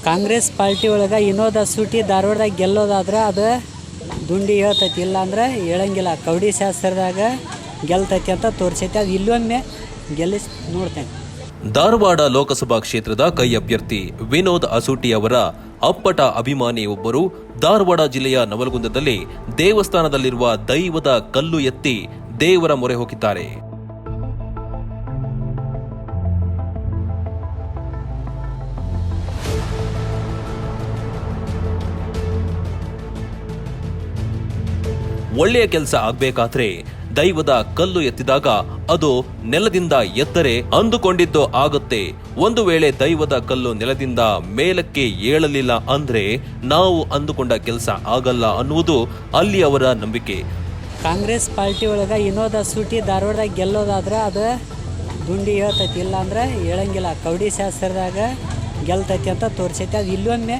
Congress party ಒಳಗೆ ವಿನೋದ ಸೂಟಿ ಧಾರವಾಡದಾಗ ಗೆಲ್ಲೋದಾದ್ರೆ ಅದು ದುಂಡಿ ಹೇಳ್ತೈತಿ, ಇಲ್ಲಾಂದ್ರೆ ಹೇಳಂಗಿಲ್ಲ. ಕವಡಿ ಶಾಸ್ತ್ರದಾಗ ಗೆಲ್ತೈತಿ ಅಂತ ತೋರಿಸೈತಿ. ಅದು ಇಲ್ಲೊಮ್ಮೆ ಗೆಲ್ಲಿಸಿ ನೋಡ್ತೇನೆ. ಧಾರವಾಡ ಲೋಕಸಭಾ ಕ್ಷೇತ್ರದ ಕೈ ಅಭ್ಯರ್ಥಿ ವಿನೋದ್ ಅಸೂಟಿ ಅವರ ಅಪ್ಪಟ ಅಭಿಮಾನಿಯೊಬ್ಬರು ಧಾರವಾಡ ಜಿಲ್ಲೆಯ ನವಲಗುಂದದಲ್ಲಿ ದೇವಸ್ಥಾನದಲ್ಲಿರುವ ದೈವದ ಕಲ್ಲು ಎತ್ತಿ ದೇವರ ಮೊರೆ ಹೋಗಿದ್ದಾರೆ. ಒಳ್ಳೆಯ ಕೆಲಸ ಆಗ್ಬೇಕಾದ್ರೆ ದೈವದ ಕಲ್ಲು ಎತ್ತಿದಾಗ ಅದು ನೆಲದಿಂದ ಎತ್ತರೆ ಅಂದುಕೊಂಡಿದ್ದು ಆಗುತ್ತೆ. ಒಂದು ವೇಳೆ ದೈವದ ಕಲ್ಲು ನೆಲದಿಂದ ಮೇಲಕ್ಕೆ ಏಳಲಿಲ್ಲ ಅಂದ್ರೆ ನಾವು ಅಂದುಕೊಂಡ ಕೆಲಸ ಆಗಲ್ಲ ಅನ್ನುವುದು ಅಲ್ಲಿ ಅವರ ನಂಬಿಕೆ. ಕಾಂಗ್ರೆಸ್ ಪಾರ್ಟಿ ಒಳಗೆ ವಿನೋದ ಸೂಟಿ ಧಾರವಾಡದಾಗ ಗೆಲ್ಲೋದಾದ್ರೆ ಅದು ದುಂಡಿ ಹೇಳ್ತೈತಿ, ಇಲ್ಲಾಂದ್ರೆ ಹೇಳಂಗಿಲ್ಲ. ಕವಡಿ ಶಾಸ್ತ್ರದಾಗ ಗೆಲ್ತೈತಿ ಅಂತ ತೋರಿಸೈತಿ. ಅದು ಇಲ್ಲೊಮ್ಮೆ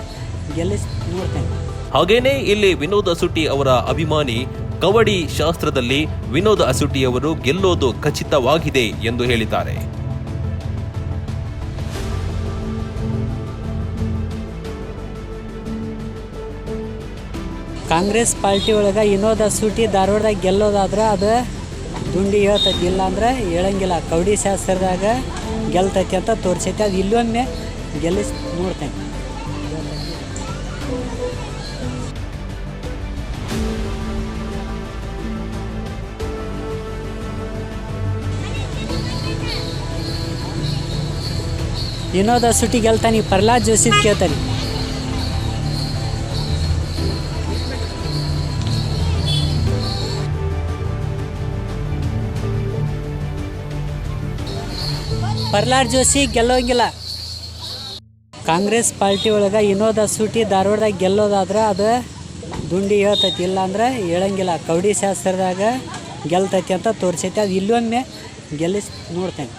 ಗೆಲ್ಲಿಸಿ ನೋಡ್ತೇನೆ. ಹಾಗೇನೇ ಇಲ್ಲಿ ವಿನೋದ್ ಅಸೂಟಿ ಅವರ ಅಭಿಮಾನಿ ಕವಡಿ ಶಾಸ್ತ್ರದಲ್ಲಿ ವಿನೋದ್ ಅಸೂಟಿ ಅವರು ಗೆಲ್ಲೋದು ಖಚಿತವಾಗಿದೆ ಎಂದು ಹೇಳಿದ್ದಾರೆ. ಕಾಂಗ್ರೆಸ್ ಪಾರ್ಟಿ ಒಳಗೆ ವಿನೋದ ಸೂಟಿ ಧಾರವಾಡದಾಗ ಗೆಲ್ಲೋದಾದ್ರೆ ಅದು ದುಂಡಿ ಹೇಳ್ತೈತಿ, ಇಲ್ಲಾಂದ್ರೆ ಹೇಳಂಗಿಲ್ಲ. ಕವಡಿ ಶಾಸ್ತ್ರದಾಗ ಗೆಲ್ತೈತಿ ಅಂತ ತೋರಿಸೈತಿ. ಅದು ಇಲ್ಲೊಮ್ಮೆ ಗೆಲ್ಲಿಸಿ ನೋಡ್ತೇನೆ. ವಿನೋದ ಸೂಟಿ ಗೆಲ್ತಾನೆ, ಪ್ರಹ್ಲಾದ್ ಜೋಶಿ ಕೇಳ್ತಾನೆ. ಪ್ರಹ್ಲಾದ್ ಜೋಶಿ ಗೆಲ್ಲೋಂಗಿಲ್ಲ. ಕಾಂಗ್ರೆಸ್ ಪಾರ್ಟಿ ಒಳಗೆ ವಿನೋದ ಸೂಟಿ ಧಾರವಾಡದಾಗ ಗೆಲ್ಲೋದಾದ್ರೆ ಅದು ದುಂಡಿ ಹೇಳ್ತೈತಿ, ಇಲ್ಲಾಂದ್ರೆ ಹೇಳಂಗಿಲ್ಲ. ಕವಡಿ ಶಾಸ್ತ್ರದಾಗ ಗೆಲ್ತೈತಿ ಅಂತ ತೋರಿಸೈತಿ. ಅದು ಇಲ್ಲೊಮ್ಮೆ ಗೆಲ್ಲಿಸಿ ನೋಡ್ತೇನೆ.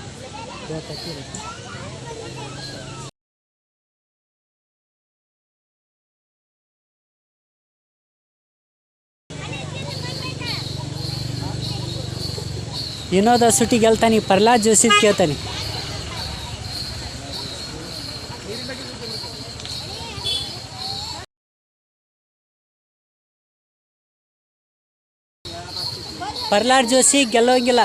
ವಿನೋದ ಸೂಟಿ ಗೆಲ್ತಾನೆ, ಪ್ರಹ್ಲಾದ್ ಜೋಶಿ ಕೇಳ್ತಾನೆ. ಪ್ರಹ್ಲಾದ್ ಜೋಶಿ ಗೆಲ್ಲೋಂಗಿಲ್ಲ.